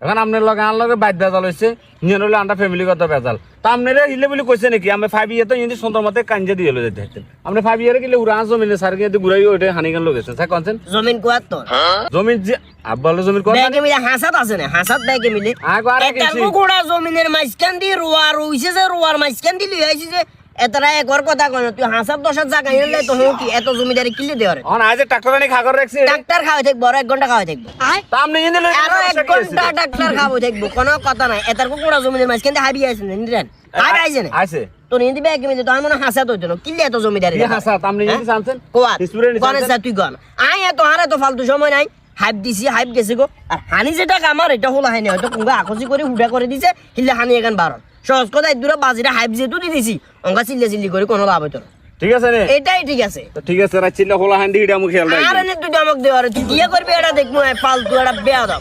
এখন আপনার লগে আন লগে বাইর বেজাল হয়েছে নিয়ে হলে আমরা ফ্যামিলিগত বেজাল তা আপনারা হিলে বলে কইছে নাকি আমি 5 ইয়ার তো ইনি সুন্দর মতে কাঞ্জা দিয়ে হলো যেতে হতেন আপনি 5 ইয়ারে গেলে উড়া জমিনে সার গিয়ে ঘুরাই ওইটা হানিগান লগেছেন স্যার কোনছেন জমিন কোয়াত তো জমিন যে আব্বালে জমিন কোন ব্যাগে মিলে হাসাত আছে না হাসাত ব্যাগে মিলে আগে এটার গোড়া জমিনের মাঝখান দিয়ে রোয়া রইছে যে রোয়ার মাঝখান দিয়ে লই আইছি যে এতরা একর কথা কই তুই হাসাত 10 জায়গা নিলে তো কি এত জমিদারি কিলে দেওয়ার অন আজ ট্রাক্টর আনি খাগর রাখছি ডাক্তার খাওয়া থাকবো আর 1 ঘন্টা খাওয়া থাকবো তা আপনি ইনি লই আর 1 ঘন্টা ডাক্তার খাওয়া থাকবো কোনো কথা নাই এটার গোড়া জমিনের মাঝখান দিয়ে হাবি আইছেন নিরেন হাবি আইছেন আছে তো নিদি ব্যাগে মিলে তো মনে হাসাত হইতো না কিলে এত জমিদারি কি হাসাত আপনি ইনি জানছেন কোয়াত স্টুডেন্ট কোনে সা তুই কোন আই এত হারে তো ফালতু সময় নাই হাইপ দিছি হাইপ গেছে গো আর হানি যেটা আমার এটা হলো হানি হয়তো কুঙ্গা আকসি করে হুডা করে দিছে হিলে হানি এখান বারণ সহজ কথা দূরে বাজিরা হাইপ যেহেতু দি দিছি অঙ্গা চিল্লি করে কোনো লাভ হইতো না ঠিক আছে রে এটাই ঠিক আছে তো ঠিক আছে রাচিল্লা হোলা হান্ডি এটা আমি খেয়াল রাখি আর এনে তুই আমাকে দেওয়ার তুই কি করবি এটা দেখবো ফালতু এটা বেয়া দাও